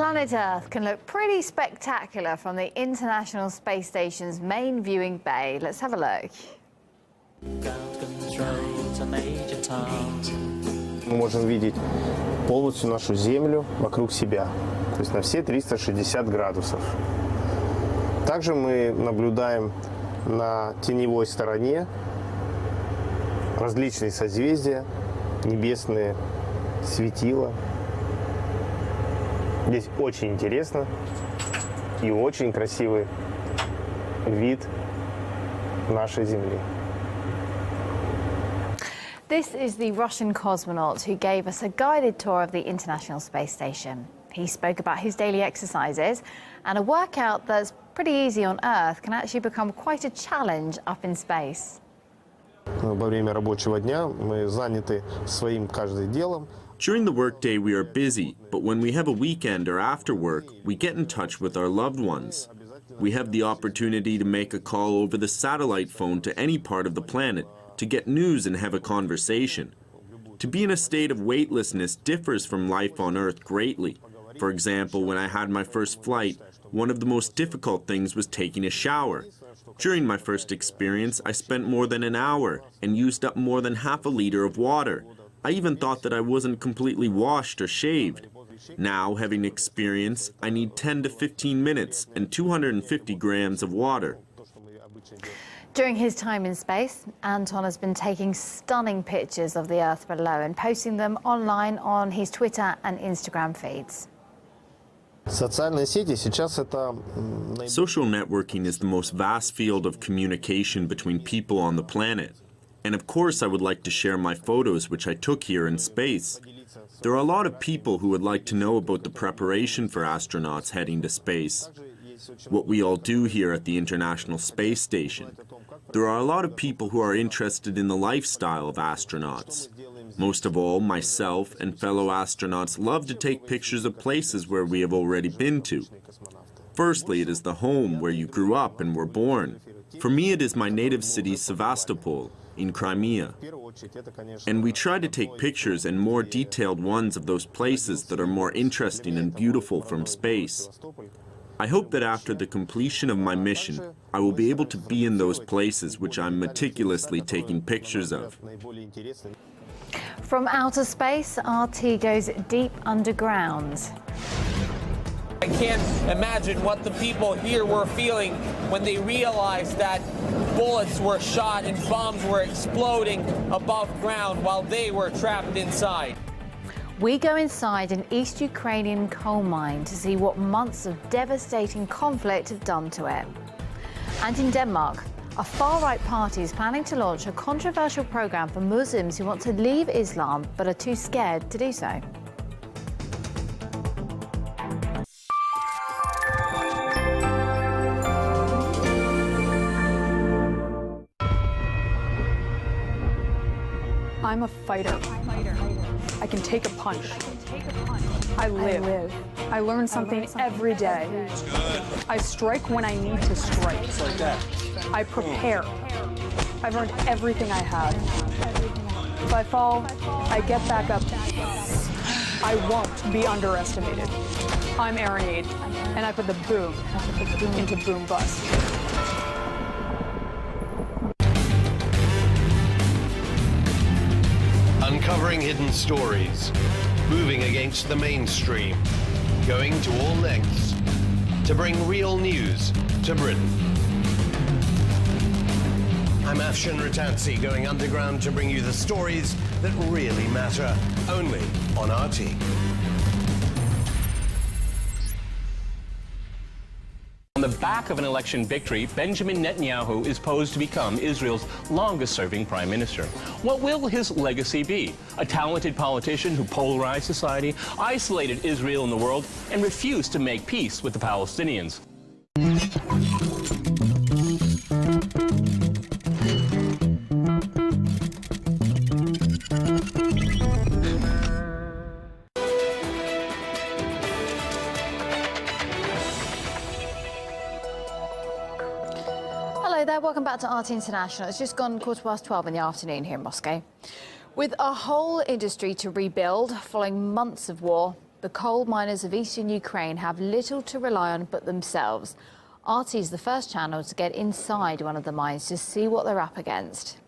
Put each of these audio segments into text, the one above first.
Planet Earth can look pretty spectacular from the International Space Station's main viewing bay. Let's have a look. Мы можем видеть полностью нашу Землю вокруг себя, то есть на все 360 градусов. Также мы наблюдаем на теневой стороне различные созвездия, небесные светила. Здесь очень интересно и очень красивый вид нашей Земли. This is the Russian cosmonaut who gave us a guided tour of the International Space Station. He spoke about his daily exercises, and a workout that's pretty easy on Earth can actually become quite a challenge up in space. Во время рабочего дня мы заняты своим каждым делом. During the workday, we are busy, but when we have a weekend or after work, we get in touch with our loved ones. We have the opportunity to make a call over the satellite phone to any part of the planet, to get news and have a conversation. To be in a state of weightlessness differs from life on Earth greatly. For example, when I had my first flight, one of the most difficult things was taking a shower. During my first experience, I spent more than an hour and used up more than half a liter of water. I even thought that I wasn't completely washed or shaved. Now, having experience, I need 10 to 15 minutes and 250 grams of water. During his time in space, Anton has been taking stunning pictures of the Earth below and posting them online on his Twitter and Instagram feeds. Социальные сети сейчас это... Social networking is the most vast field of communication between people on the planet. And of course I would like to share my photos which I took here in space. There are a lot of people who would like to know about the preparation for astronauts heading to space. What we all do here at the International Space Station. There are a lot of people who are interested in the lifestyle of astronauts. Most of all, myself and fellow astronauts love to take pictures of places where we have already been to. Firstly, it is the home where you grew up and were born. For me, it is my native city, Sevastopol, in Crimea. And we try to take pictures and more detailed ones of those places that are more interesting and beautiful from space. I hope that after the completion of my mission, I will be able to be in those places which I'm meticulously taking pictures of. From outer space, RT goes deep underground. I can't imagine what the people here were feeling when they realized that bullets were shot and bombs were exploding above ground while they were trapped inside. We go inside an East Ukrainian coal mine to see what months of devastating conflict have done to it. And in Denmark, a far-right party is planning to launch a controversial program for Muslims who want to leave Islam but are too scared to do so. I'm a fighter. I can take a punch. I live. I learn something every day. I strike when I need to strike. I prepare. I've earned everything I have. If I fall, I get back up. I won't be underestimated. I'm Aaron Aid, and I put the boom into boom bust. Uncovering hidden stories, moving against the mainstream, going to all lengths to bring real news to Britain. I'm Afshan Ratansi, going underground to bring you the stories that really matter, only on RT. On the back of an election victory, Benjamin Netanyahu is posed to become Israel's longest-serving prime minister. What will his legacy be? A talented politician who polarized society, isolated Israel in the world, and refused to make peace with the Palestinians. Hello there, welcome back to RT International. It's just gone 12:15 in the afternoon here in Moscow. With a whole industry to rebuild following months of war, the coal miners of eastern Ukraine have little to rely on but themselves. RT is the first channel to get inside one of the mines to see what they're up against.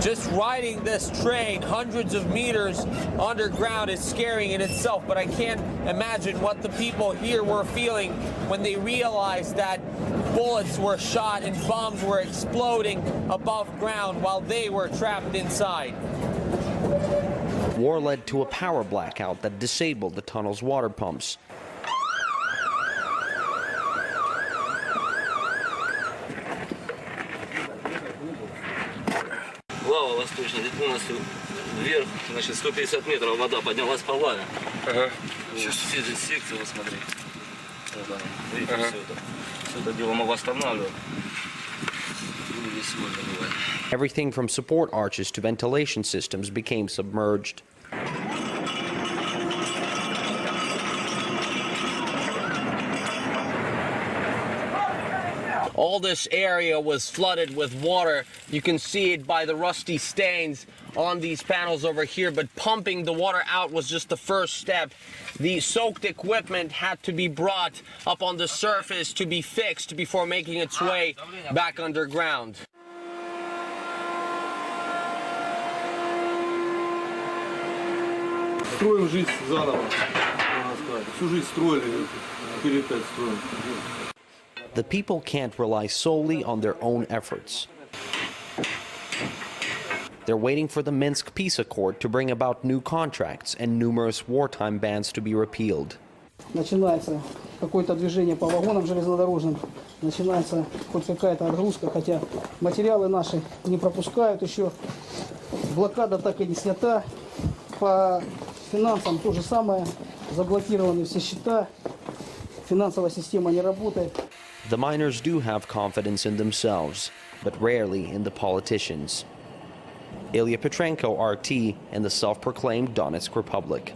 Just riding this train hundreds of meters underground is scary in itself, but I can't imagine what the people here were feeling when they realized that bullets were shot and bombs were exploding above ground while they were trapped inside. War led to a power blackout that disabled the tunnel's water pumps. Лава восточная, здесь полностью вверх, значит, 150 метров вода поднялась по лаве. Все здесь секции, вот смотри. Вот оно, видите, все это дело мы восстанавливаем. Здесь сегодня бывает. Everything from support arches to ventilation systems became submerged. All this area was flooded with water. You can see it by the rusty stains on these panels over here, but pumping the water out was just the first step. The soaked equipment had to be brought up on the surface to be fixed before making its way back underground. Строим жизнь заново, всю жизнь строили, теперь опять строим. The people can't rely solely on their own efforts. They're waiting for the Minsk peace accord to bring about new contracts and numerous wartime bans to be repealed. Начинается какое-то движение по вагонам железнодорожным, начинается хоть какая-то отгрузка, хотя материалы наши не пропускают еще. Блокада так и не снята. По финансам то же самое, заблокированы все счета, финансовая система не работает. The miners do have confidence in themselves, but rarely in the politicians. Ilya Petrenko, RT, and the self-proclaimed Donetsk Republic.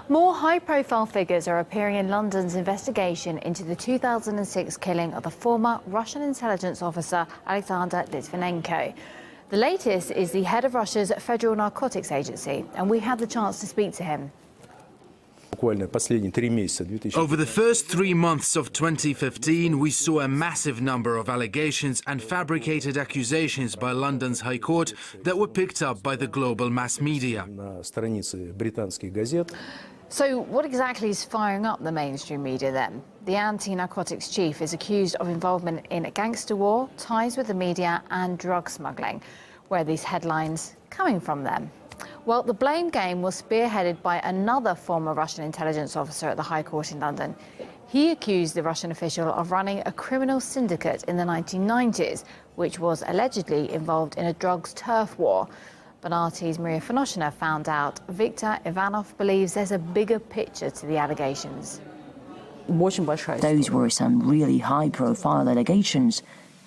More high-profile figures are appearing in London's investigation into the 2006 killing of the former Russian intelligence officer Alexander Litvinenko. The latest is the head of Russia's Federal Narcotics Agency, and we had the chance to speak to him. Over the first 3 months of 2015, we saw a massive number of allegations and fabricated accusations by London's High Court that were picked up by the global mass media. So what exactly is firing up the mainstream media then? The anti-narcotics chief is accused of involvement in a gangster war, ties with the media and drug smuggling. Where are these headlines coming from then? Well, the blame game was spearheaded by another former Russian intelligence officer at the High Court in London. He accused the Russian official of running a criminal syndicate in the 1990s, which was allegedly involved in a drugs turf war. But RT's Maria Fanoshina found out Viktor Ivanov believes there's a bigger picture to the allegations. Those were some really high-profile allegations.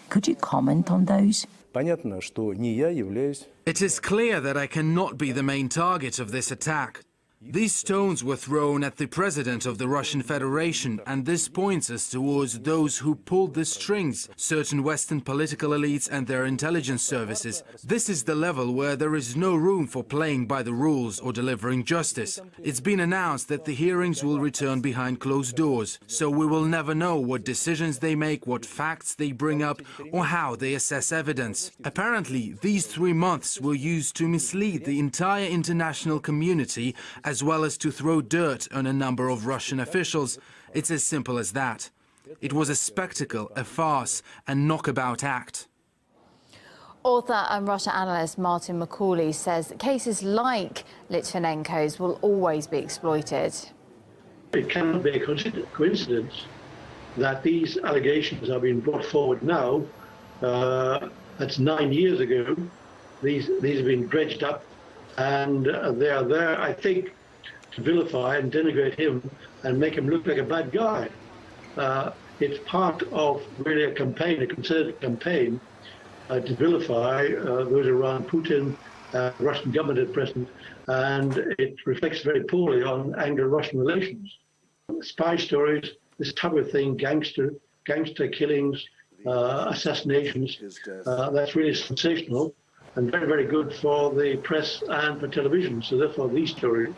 Could you comment on those? It is clear that I cannot be the main target of this attack. These stones were thrown at the president of the Russian Federation, and this points us towards those who pulled the strings, certain Western political elites and their intelligence services. This is the level where there is no room for playing by the rules or delivering justice. It's been announced that the hearings will return behind closed doors, so we will never know what decisions they make, what facts they bring up, or how they assess evidence. Apparently, these 3 months were used to mislead the entire international community, as well as to throw dirt on a number of Russian officials. It's as simple as that. It was a spectacle, a farce, a knockabout act. Author and Russia analyst Martin McCauley says that cases like Litvinenko's will always be exploited. It cannot be a coincidence that these allegations are being brought forward now. That's 9 years ago. These have been dredged up, and they are there, I think, to vilify and denigrate him and make him look like a bad guy. It's part of really a campaign, a concerted campaign to vilify those around Putin, Russian government at present, and it reflects very poorly on Anglo-Russian relations. Spy stories, this type of thing, gangster killings, assassinations, that's really sensational. and very, very good for the press and for television. So therefore, these stories